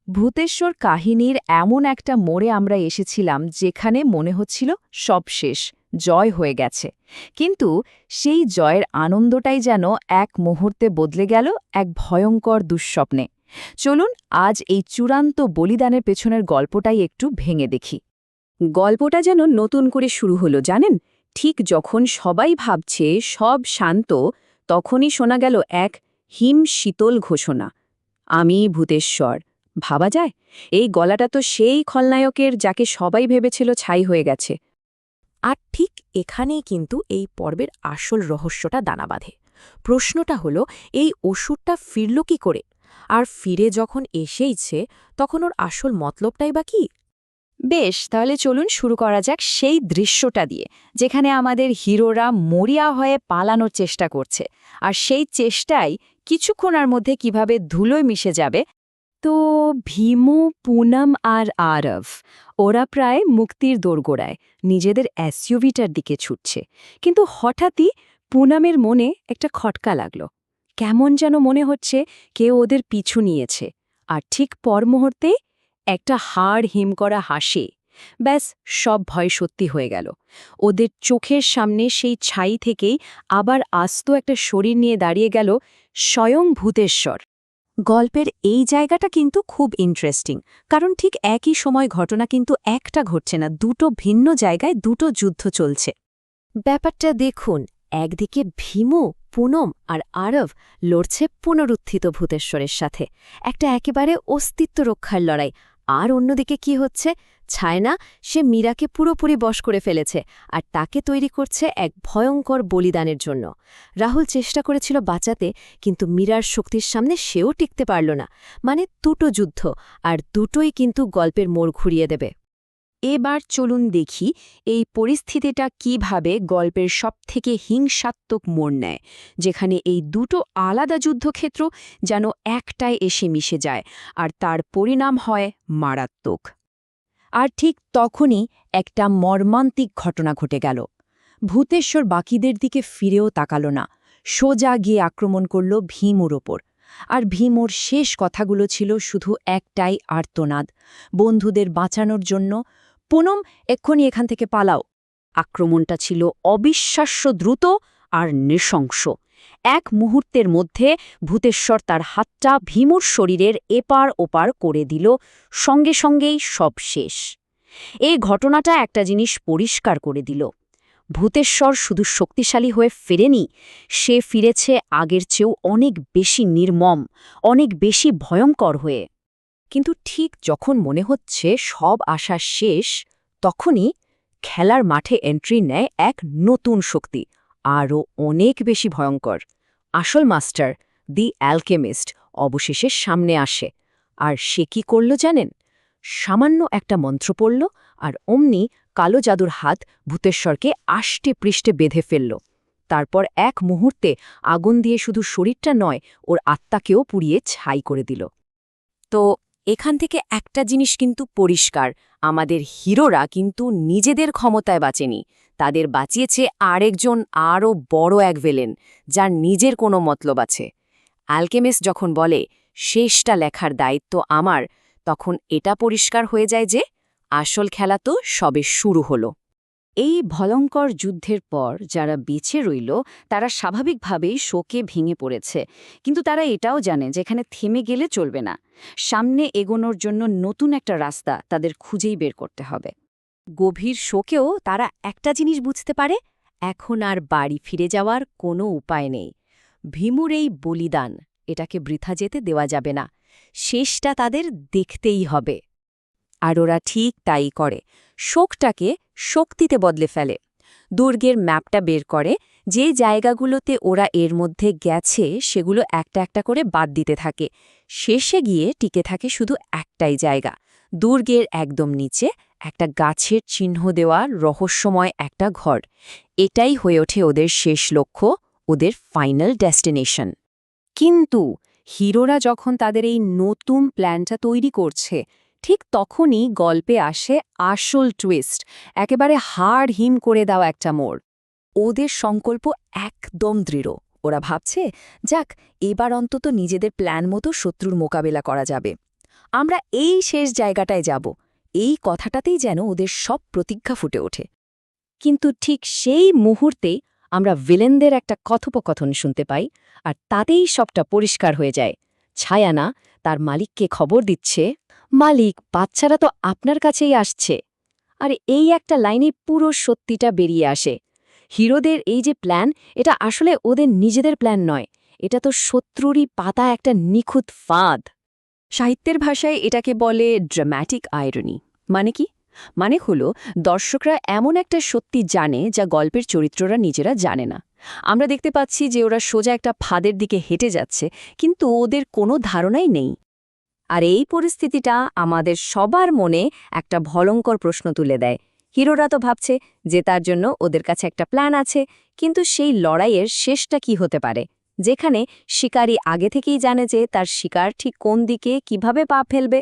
ভূতেশ্বর কাহিনীর এমন একটা মোড়ে আমরা এসেছিলাম যেখানে মনে হচ্ছিল সব শেষ, জয় হয়ে গেছে। কিন্তু সেই জয়ের আনন্দটাই যেন এক মুহূর্তে বদলে গেল এক ভয়ঙ্কর দুঃস্বপ্নে। চলুন আজ এই চূড়ান্ত বলিদানের পেছনের গল্পটাই একটু ভেঙে দেখি। গল্পটা যেন নতুন করে শুরু হলো জানেন, ঠিক যখন সবাই ভাবছে সব শান্ত, তখনই শোনা গেল এক হিম শীতল ঘোষণা, আমি ভূতেশ্বর। ভাবা যায়, এই গলাটা তো সেই খলনায়কের যাকে সবাই ভেবেছিল ছাই হয়ে গেছে। আর ঠিক এখানেই কিন্তু এই পর্বের আসল রহস্যটা দানা বাঁধে। প্রশ্নটা হলো, এই অসুরটা ফিরল কি করে? আর ফিরে যখন এসেইছে, তখন ওর আসল মতলবটাই বা কি? বেশ, তাহলে চলুন শুরু করা যাক সেই দৃশ্যটা দিয়ে, যেখানে আমাদের হিরোরা মরিয়া হয়ে পালানোর চেষ্টা করছে, আর সেই চেষ্টাই কিছুক্ষণের মধ্যে কিভাবে ধুলোয় মিশে যাবে। তো ভীমু, পুনম আর আরব ওরা প্রায় মুক্তির দোরগোড়ায় নিজেদের এসইউভিটার দিকে ছুটছে। কিন্তু হঠাৎই পুনমের মনে একটা খটকা লাগল। কেমন যেন মনে হচ্ছে কেউ ওদের পিছু নিয়েছে। আর ঠিক পর মুহূর্তে একটা হাড় হিম করা হাসি। ব্যাস, সব ভয় সত্যি হয়ে গেল। ওদের চোখের সামনে সেই ছাই থেকেই আবার আস্ত একটা শরীর নিয়ে দাঁড়িয়ে গেল স্বয়ং ভূতেশ্বর। গল্পের এই জায়গাটা কিন্তু খুব ইন্টারেস্টিং, কারণ ঠিক একই সময় ঘটনা কিন্তু একটা ঘটছে না, দুটো ভিন্ন জায়গায় দুটো যুদ্ধ চলছে। ব্যাপারটা দেখুন, একদিকে ভীমু, পুনম আর আরব লড়ছে পুনরুত্থিত ভূতেশ্বরের সাথে, একটা একেবারে অস্তিত্ব রক্ষার লড়াই। আর অন্যদিকে কি হচ্ছে? ছায়না, সে মীরাকে পুরোপুরি বশ করে ফেলেছে, আর তাকে তৈরি করছে এক ভয়ঙ্কর বলিদানের জন্য। রাহুল চেষ্টা করেছিল বাঁচাতে, কিন্তু মীরার শক্তির সামনে সেও টিকতে পারল না। মানে দুটো যুদ্ধ, আর দুটোই কিন্তু গল্পের মোড় ঘুরিয়ে দেবে। এবার চলুন দেখি এই পরিস্থিতিটা কিভাবে গল্পের সবথেকে হিংসাত্মক মোড় নেয়, যেখানে এই দুটো আলাদা যুদ্ধক্ষেত্র যেন একটাই এসে মিশে যায়, আর তার পরিণাম হয় মারাত্মক। আর ঠিক তখনই একটা মর্মান্তিক ঘটনা ঘটে গেল। ভূতেশ্বর বাকিদের দিকে ফিরেও তাকাল না, সোজা গিয়ে আক্রমণ করল ভীমুর ওপর। আর ভীমুর শেষ কথাগুলো ছিল শুধু একটাই আর্তনাদ, বন্ধুদের বাঁচানোর জন্য, পুনম, এক্ষুনি এখান থেকে পালাও। আক্রমণটা ছিল অবিশ্বাস্য দ্রুত আর নৃশংস। এক মুহূর্তের মধ্যে ভূতেশ্বর তার হাতটা ভীমুর শরীরের এপার ওপার করে দিল, সঙ্গে সঙ্গেই সব শেষ। এই ঘটনাটা একটা জিনিস পরিষ্কার করে দিল, ভূতেশ্বর শুধু শক্তিশালী হয়ে ফেরেনি, সে ফিরেছে আগের চেয়েও অনেক বেশি নির্মম, অনেক বেশি ভয়ঙ্কর হয়ে। কিন্তু ঠিক যখন মনে হচ্ছে সব আশা শেষ, তখনই খেলার মাঠে এন্ট্রি নেয় এক নতুন শক্তি, আরও অনেক বেশি ভয়ঙ্কর। আসল মাস্টার, দি অ্যালকেমিস্ট, অবশেষে সামনে আসে। আর সে কি করল জানেন? সামান্য একটা মন্ত্র পড়ল, আর অমনি কালো জাদুর হাত ভূতেশ্বরকে আষ্টে পৃষ্ঠে বেঁধে ফেলল। তারপর এক মুহূর্তে আগুন দিয়ে শুধু শরীরটা নয়, ওর আত্মাকেও পুড়িয়ে ছাই করে দিল। তো এখান থেকে একটা জিনিস কিন্তু পরিষ্কার, আমাদের হিরোরা কিন্তু নিজেদের ক্ষমতায় বাঁচেনি, তাদের বাঁচিয়েছে আরেকজন আরও বড় এক ভিলেন, যার নিজের কোনো মতলব আছে। অ্যালকেমিস্ট যখন বলে শেষটা লেখার দায়িত্ব আমার, তখন এটা পরিষ্কার হয়ে যায় যে আসল খেলা তো সবে শুরু হলো। এই ভয়ঙ্কর যুদ্ধের পর যারা বেঁচে রইল, তারা স্বাভাবিকভাবেই শোকে ভেঙে পড়েছে, কিন্তু তারা এটাও জানে যে এখানে থেমে গেলে চলবে না, সামনে এগোনোর জন্য নতুন একটা রাস্তা তাদের খুঁজেই বের করতে হবে। গভীর শোকেও তারা একটা জিনিস বুঝতে পারে, এখন আর বাড়ি ফিরে যাওয়ার কোনো উপায় নেই। ভীমুর এই বলিদান, এটাকে বৃথা যেতে দেওয়া যাবে না, শেষটা তাদের দেখতেই হবে। আর ওরা ঠিক তাই করে, শোকটাকে শক্তিতে বদলে ফেলে। দুর্গের ম্যাপটা বের করে, যে জায়গাগুলোতে ওরা এর মধ্যে গেছে সেগুলো একটা একটা করে বাদ দিতে থাকে। শেষে গিয়ে টিকে থাকে শুধু একটাই জায়গা, দুর্গের একদম নিচে একটা গাছের চিহ্ন দেওয়া রহস্যময় একটা ঘর। এটাই হয়ে ওঠে ওদের শেষ লক্ষ্য, ওদের ফাইনাল ডেস্টিনেশন। কিন্তু হিরোরা যখন তাদের এই নতুন প্ল্যানটা তৈরি করছে, ঠিক তখনই গল্পে আসে আসল টুইস্ট, একেবারে হাড় হিম করে দেওয়া একটা মোড়। ওদের সংকল্প একদম দৃঢ়, ওরা ভাবছে যাক, এবার অন্তত নিজেদের প্ল্যান মতো শত্রুর মোকাবেলা করা যাবে। আমরা এই শেষ জায়গাটায় যাব, এই কথাটাতেই যেন ওদের সব প্রতিজ্ঞা ফুটে ওঠে। কিন্তু ঠিক সেই মুহূর্তেই আমরা ভিলেনদের একটা কথোপকথন শুনতে পাই, আর তাতেই সবটা পরিষ্কার হয়ে যায়। ছায়ানা তার মালিককে খবর দিচ্ছে, মালিক, বাচ্চারা তো আপনার কাছেই আসছে। আর এই একটা লাইনে পুরো সত্যিটা বেরিয়ে আসে। হিরোদের এই যে প্ল্যান, এটা আসলে ওদের নিজেদের প্ল্যান নয়, এটা তো শত্রুরই পাতা একটা নিখুঁত ফাঁদ। সাহিত্যের ভাষায় এটাকে বলে ড্রামাটিক আইরনি। মানে কি? মানে হলো দর্শকরা এমন একটা সত্যি জানে যা গল্পের চরিত্ররা নিজেরা জানে না। আমরা দেখতে পাচ্ছি যে ওরা সোজা একটা ফাঁদের দিকে হেঁটে যাচ্ছে, কিন্তু ওদের কোনো ধারণাই নেই। আর এই পরিস্থিতিটা আমাদের সবার মনে একটা ভয়ঙ্কর প্রশ্ন তুলে দেয়। হিরোরা তো ভাবছে যে তার জন্য ওদের কাছে একটা প্ল্যান আছে, কিন্তু সেই লড়াইয়ের শেষটা কি হতে পারে, যেখানে শিকারী আগে থেকেই জানে যে তার শিকার ঠিক কোন দিকে কিভাবে পা ফেলবে।